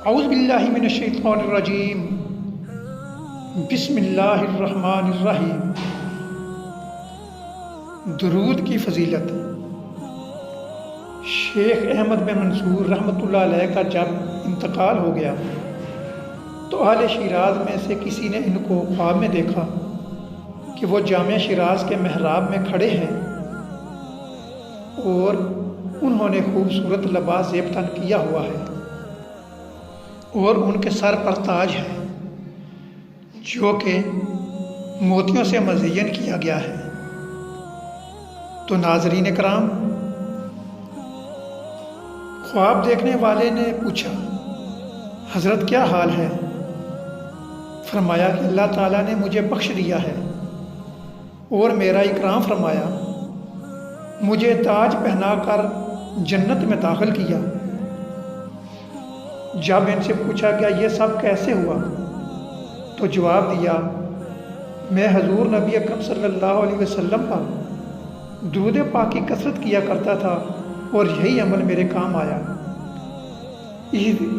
اعوذ باللہ من الشیطان الرجیم، بسم اللہ الرحمن الرحیم۔ درود کی فضیلت۔ شیخ احمد بن منصور رحمۃ اللہ علیہ کا جب انتقال ہو گیا تو اہل شیراز میں سے کسی نے ان کو خواب میں دیکھا کہ وہ جامع شیراز کے محراب میں کھڑے ہیں اور انہوں نے خوبصورت لباس زیب تن کیا ہوا ہے اور ان کے سر پر تاج ہے جو کہ موتیوں سے مزین کیا گیا ہے۔ تو ناظرین کرام، خواب دیکھنے والے نے پوچھا، حضرت کیا حال ہے؟ فرمایا کہ اللہ تعالیٰ نے مجھے بخش دیا ہے اور میرا اکرام فرمایا، مجھے تاج پہنا کر جنت میں داخل کیا۔ جب ان سے پوچھا گیا یہ سب کیسے ہوا تو جواب دیا، میں حضور نبی اکرم صلی اللہ علیہ وسلم پر درود پاک کی کثرت کیا کرتا تھا اور یہی عمل میرے کام آیا۔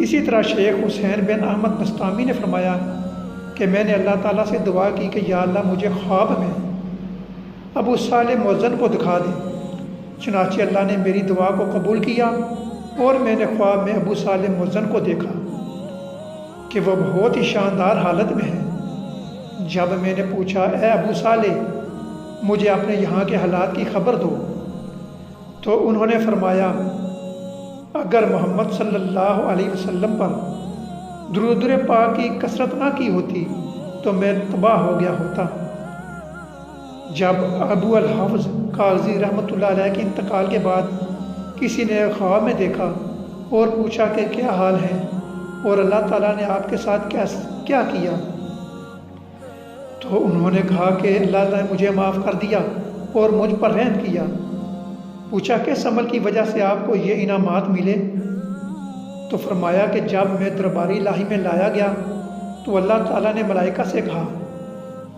اسی طرح شیخ حسین بن احمد بستامی نے فرمایا کہ میں نے اللہ تعالیٰ سے دعا کی کہ یا اللہ مجھے خواب میں ابو صالح مؤذن کو دکھا دے۔ چنانچہ اللہ نے میری دعا کو قبول کیا اور میں نے خواب میں ابو صالح مؤذن کو دیکھا کہ وہ بہت ہی شاندار حالت میں ہے۔ جب میں نے پوچھا، اے ابو صالح مجھے اپنے یہاں کے حالات کی خبر دو، تو انہوں نے فرمایا، اگر محمد صلی اللہ علیہ وسلم پر درود پاک کی کثرت نہ کی ہوتی تو میں تباہ ہو گیا ہوتا۔ جب ابو الحفظ کاغذی رحمۃ اللہ علیہ کے انتقال کے بعد کسی نے خواب میں دیکھا اور پوچھا کہ کیا حال ہے اور اللہ تعالیٰ نے آپ کے ساتھ کیا کیا، تو انہوں نے کہا کہ اللہ نے مجھے معاف کر دیا اور مجھ پر رحم کیا۔ پوچھا کس عمل کی وجہ سے آپ کو یہ انعامات ملے، تو فرمایا کہ جب میں درباری الہی میں لایا گیا تو اللہ تعالیٰ نے ملائکہ سے کہا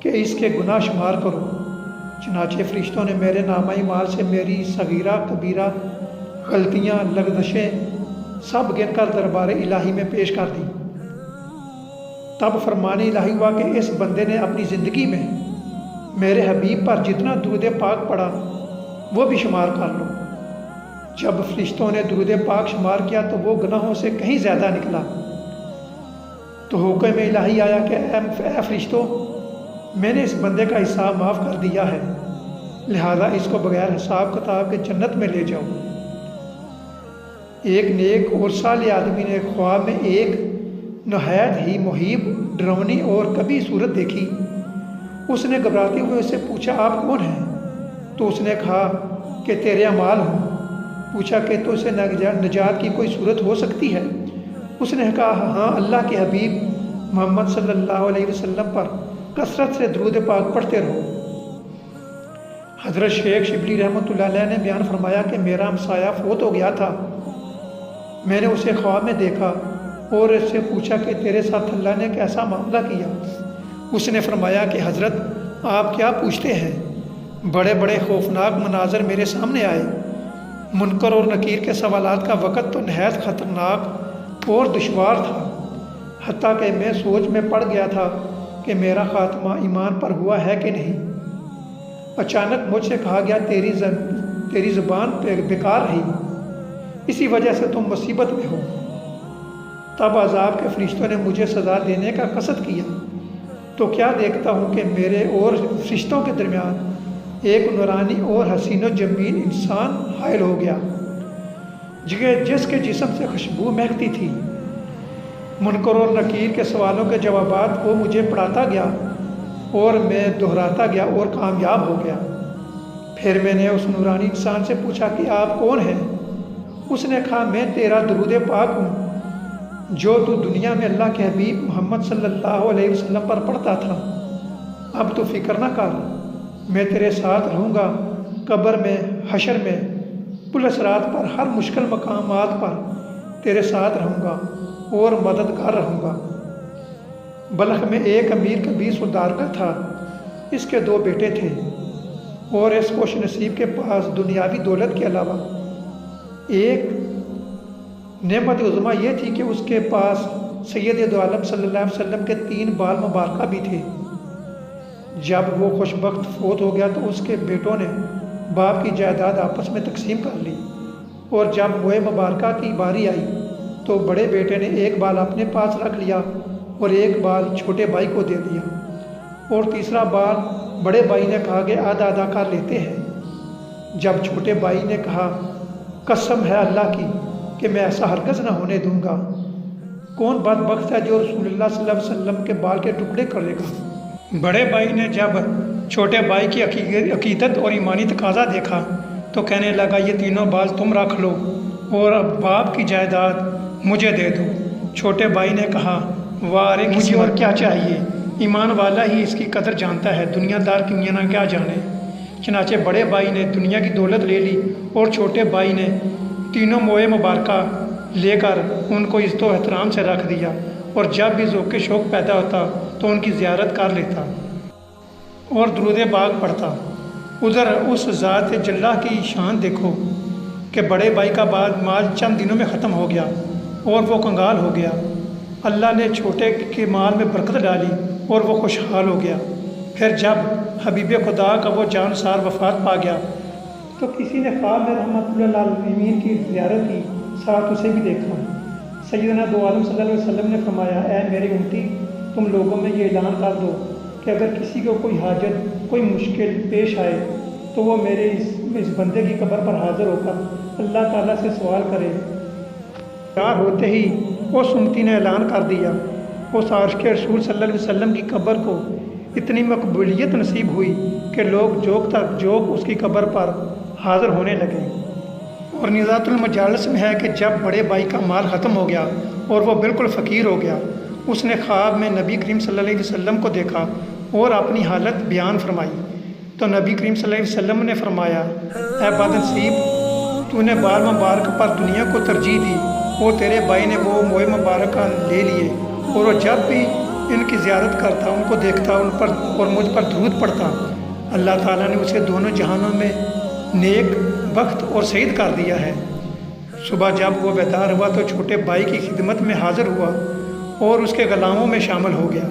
کہ اس کے گناہ شمار کرو۔ چنانچہ فرشتوں نے میرے نامہ اعمال سے میری صغیرہ کبیرہ غلطیاں لغزشیں سب گن کر دربار الہی میں پیش کر دی۔ تب فرمان الہی ہوا کہ اس بندے نے اپنی زندگی میں میرے حبیب پر جتنا درود پاک پڑھا وہ بھی شمار کر لو۔ جب فرشتوں نے درود پاک شمار کیا تو وہ گناہوں سے کہیں زیادہ نکلا۔ تو حکم الہی آیا کہ اے فرشتوں، میں نے اس بندے کا حساب معاف کر دیا ہے، لہذا اس کو بغیر حساب کتاب کے جنت میں لے جاؤ۔ ایک نیک اور صالح آدمی نے خواب میں ایک نہایت ہی مہیب، ڈراؤنی اور کبھی صورت دیکھی۔ اس نے گھبراتے ہوئے اس سے پوچھا، آپ کون ہیں؟ تو اس نے کہا کہ تیرے اعمال ہوں۔ پوچھا کہ تو اسے نجات کی کوئی صورت ہو سکتی ہے؟ اس نے کہا، ہاں، اللہ کے حبیب محمد صلی اللہ علیہ وسلم پر کثرت سے درود پاک پڑھتے رہو۔ حضرت شیخ شبلی رحمۃ اللہ علیہ نے بیان فرمایا کہ میرا ہمسایہ فوت ہو گیا تھا۔ میں نے اسے خواب میں دیکھا اور اس سے پوچھا کہ تیرے ساتھ اللہ نے کیسا معاملہ کیا؟ اس نے فرمایا کہ حضرت آپ کیا پوچھتے ہیں، بڑے بڑے خوفناک مناظر میرے سامنے آئے۔ منکر اور نکیر کے سوالات کا وقت تو نہایت خطرناک اور دشوار تھا، حتیٰ کہ میں سوچ میں پڑ گیا تھا کہ میرا خاتمہ ایمان پر ہوا ہے کہ نہیں۔ اچانک مجھ سے کہا گیا، تیری زبان بیکار رہی، اسی وجہ سے تم مصیبت میں ہو۔ تب عذاب کے فرشتوں نے مجھے سزا دینے کا قصد کیا، تو کیا دیکھتا ہوں کہ میرے اور فرشتوں کے درمیان ایک نورانی اور حسین و جمیل انسان حائل ہو گیا جس کے جسم سے خوشبو مہکتی تھی۔ منکر اور نکیر کے سوالوں کے جوابات کو مجھے پڑھاتا گیا اور میں دہراتا گیا اور کامیاب ہو گیا۔ پھر میں نے اس نورانی انسان سے پوچھا کہ آپ کون ہیں؟ اس نے کہا، میں تیرا درود پاک ہوں جو تو دنیا میں اللہ کے حبیب محمد صلی اللہ علیہ وسلم پر پڑھتا تھا۔ اب تو فکر نہ کر، میں تیرے ساتھ رہوں گا، قبر میں، حشر میں، پل صراط پر، ہر مشکل مقامات پر تیرے ساتھ رہوں گا اور مددگار رہوں گا۔ بلخ میں ایک امیر کبیر سردار کا تھا، اس کے 2 بیٹے تھے اور اس خوش نصیب کے پاس دنیاوی دولت کے علاوہ ایک نعمت عظمیٰ یہ تھی کہ اس کے پاس سید دو عالم صلی اللہ علیہ وسلم کے 3 بال مبارکہ بھی تھے۔ جب وہ خوش بخت فوت ہو گیا تو اس کے بیٹوں نے باپ کی جائیداد آپس میں تقسیم کر لی، اور جب موئے مبارکہ کی باری آئی تو بڑے بیٹے نے 1 بال اپنے پاس رکھ لیا اور 1 بال چھوٹے بھائی کو دے دیا، اور تیسرا بال بڑے بھائی نے کہا کہ آدھا آدھا کر لیتے ہیں۔ جب چھوٹے بھائی نے کہا قسم ہے اللہ کی کہ میں ایسا ہرگز نہ ہونے دوں گا، کون بدبخت ہے جو رسول اللہ صلی اللہ علیہ وسلم کے بال کے ٹکڑے کرے گا۔ بڑے بھائی نے جب چھوٹے بھائی کی عقیدت اور ایمانی تقاضا دیکھا تو کہنے لگا یہ تینوں بال تم رکھ لو اور اب باپ کی جائیداد مجھے دے دو۔ چھوٹے بھائی نے کہا واہ رے مجھے اور کیا چاہیے، ایمان والا ہی اس کی قدر جانتا ہے، دنیا دار کی میاں نہ کیا جانے۔ چنانچہ بڑے بھائی نے دنیا کی دولت لے لی اور چھوٹے بھائی نے تینوں موئے مبارکہ لے کر ان کو عزت و احترام سے رکھ دیا، اور جب بھی ذوق شوق پیدا ہوتا تو ان کی زیارت کر لیتا اور درود پاک پڑھتا۔ ادھر اس ذات جلہ کی شان دیکھو کہ بڑے بھائی کا مال چند دنوں میں ختم ہو گیا اور وہ کنگال ہو گیا۔ اللہ نے چھوٹے کے مال میں برکت ڈالی اور وہ خوشحال ہو گیا۔ پھر جب حبیب خدا کا وہ جانسار وفات پا گیا تو کسی نے خواب میں رحمت اللہ علیہ کی زیارت کی، ساتھ اسے بھی دیکھا۔ سیدنا دو عالم صلی اللہ علیہ وسلم نے فرمایا اے میری امتی، تم لوگوں میں یہ اعلان کر دو کہ اگر کسی کو کوئی حاجت کوئی مشکل پیش آئے تو وہ میرے اس بندے کی قبر پر حاضر ہو کر اللہ تعالیٰ سے سوال کرے۔ تیار ہوتے ہی اس امتی نے اعلان کر دیا، اس عاشق رسول صلی اللہ علیہ وسلم کی قبر کو اتنی مقبولیت نصیب ہوئی کہ لوگ جوک اس کی قبر پر حاضر ہونے لگے۔ اور نزات المجالس میں ہے کہ جب بڑے بھائی کا مال ختم ہو گیا اور وہ بالکل فقیر ہو گیا، اس نے خواب میں نبی کریم صلی اللہ علیہ وسلم کو دیکھا اور اپنی حالت بیان فرمائی تو نبی کریم صلی اللہ علیہ وسلم نے فرمایا اے بدنصیب، تو نے بال مبارک پر دنیا کو ترجیح دی اور تیرے بھائی نے وہ موئے مبارکہ لے لیے، اور وہ جب بھی ان کی زیارت کرتا، ان کو دیکھتا، ان پر اور مجھ پر درود پڑھتا، اللہ تعالیٰ نے اسے دونوں جہانوں میں نیک بخت اور سعید کر دیا ہے۔ صبح جب وہ بیدار ہوا تو چھوٹے بھائی کی خدمت میں حاضر ہوا اور اس کے غلاموں میں شامل ہو گیا۔